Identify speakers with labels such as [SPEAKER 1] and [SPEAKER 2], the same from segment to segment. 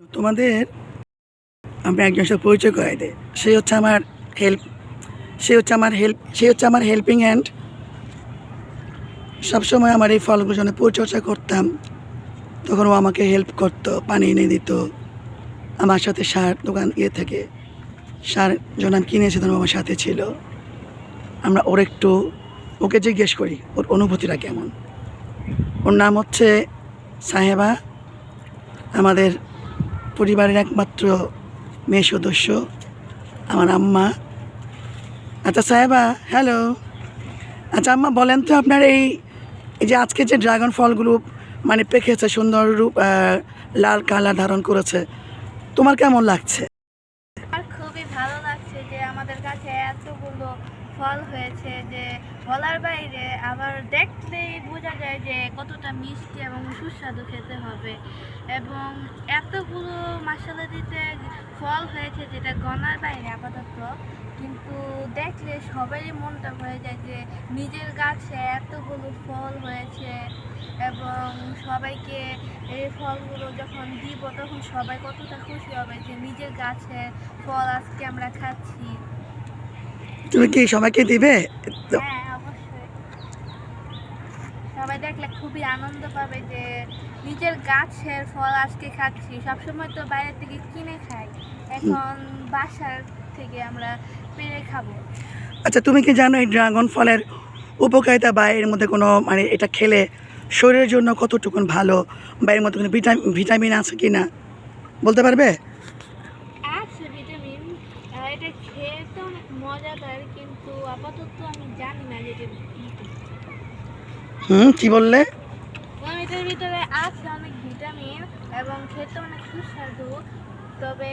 [SPEAKER 1] তোমাদের আমরা একজন সাথে পরিচয় করাই দেয়। সে হচ্ছে আমার হেল্পিং হ্যান্ড। সবসময় আমার এই ফলগুলো যখন পরিচর্যা করতাম তখন ও আমাকে হেল্প করতো, পানি এনে দিত। আমার সাথে সার দোকান থেকে সার যখন আমি কিনেছি তখন আমার সাথে ছিল। আমরা ওকে জিজ্ঞেস করি ওর অনুভূতিটা কেমন। ওর নাম হচ্ছে সাহেবা, আমাদের পরিবারের একমাত্র মেয়ে সদস্য, আমার আম্মা। আচ্ছা সাহেবা, হ্যালো। আচ্ছা আম্মা, বলেন তো আপনার এই যে আজকে যে ড্রাগন ফলগুলো মানে পেকেছে, সুন্দর রূপ লাল কালার ধারণ করেছে, তোমার কেমন লাগছে?
[SPEAKER 2] আমার খুবই ভালো লাগছে যে আমাদের কাছে এতগুলো ফল হয়েছে, যে বলার বাইরে। আবার দেখলেই বোঝা যায় যে কতটা মিষ্টি এবং সুস্বাদু খেতে হবে। এবং এতগুলো মশলা দিতে ফল হয়েছে যেটা গণার বাইরে আপাতত, কিন্তু দেখলে সবারই মনটা হয়ে যায় যে নিজের গাছে এতগুলো ফল হয়েছে। এবং সবাইকে এই ফলগুলো যখন দিব তখন সবাই কতটা খুশি হবে যে নিজের গাছে ফল আজকে আমরা খাচ্ছি।
[SPEAKER 1] তুমি কি সবাইকে দিবে?
[SPEAKER 2] হ্যাঁ, অবশ্যই। সবাই দেখলে খুবই আনন্দ পাবে যে নিজের গাছের ফল আজকে খাচ্ছি। সবসময় তো বাইরে থেকে কিনে খাই, এখন বাসার থেকে আমরা পেরে খাবো।
[SPEAKER 1] আচ্ছা, তুমি কি জানো এই ড্রাগন ফলের উপকারিতা, বা এর মধ্যে কোনো মানে এটা খেলে শরীরের জন্য কতটুকুন ভালো, বা এর মধ্যে কোনো ভিটামিন আছে কি না বলতে পারবে?
[SPEAKER 2] আছে ভিটামিন। এটা খেতে অনেক মজাদার, কিন্তু আপাতত আমি জানি না যে
[SPEAKER 1] কি বললে?
[SPEAKER 2] এটার ভিতরে আছে অনেক ভিটামিন এবং খেতে অনেক সুস্বাদু। তবে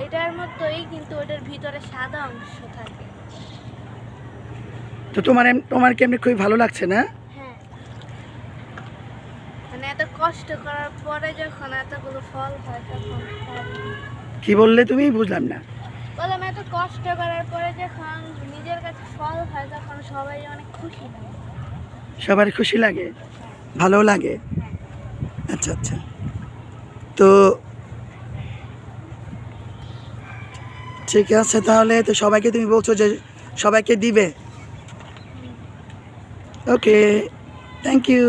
[SPEAKER 2] এটার মতোই, কিন্তু ওটার ভিতরে সাদা অংশ থাকে।
[SPEAKER 1] তো তোমার কি এমনি খুবই ভালো লাগছে না?
[SPEAKER 2] হ্যাঁ, মানে এত কষ্ট করার পরে যখন এতগুলো ফল হয় তখন
[SPEAKER 1] কি বললে তুমি? বুঝলাম না।
[SPEAKER 2] বললাম এত কষ্ট করার পরে যখন নিজের কাছে ফল হয় তখন সবাই অনেক খুশি হয়।
[SPEAKER 1] সবার খুশি লাগে, ভালো লাগে। আচ্ছা আচ্ছা, তো ঠিক আছে তাহলে। তো সবাইকে তুমি বলছো যে সবাইকে দিবে? ওকে, থ্যাংক ইউ।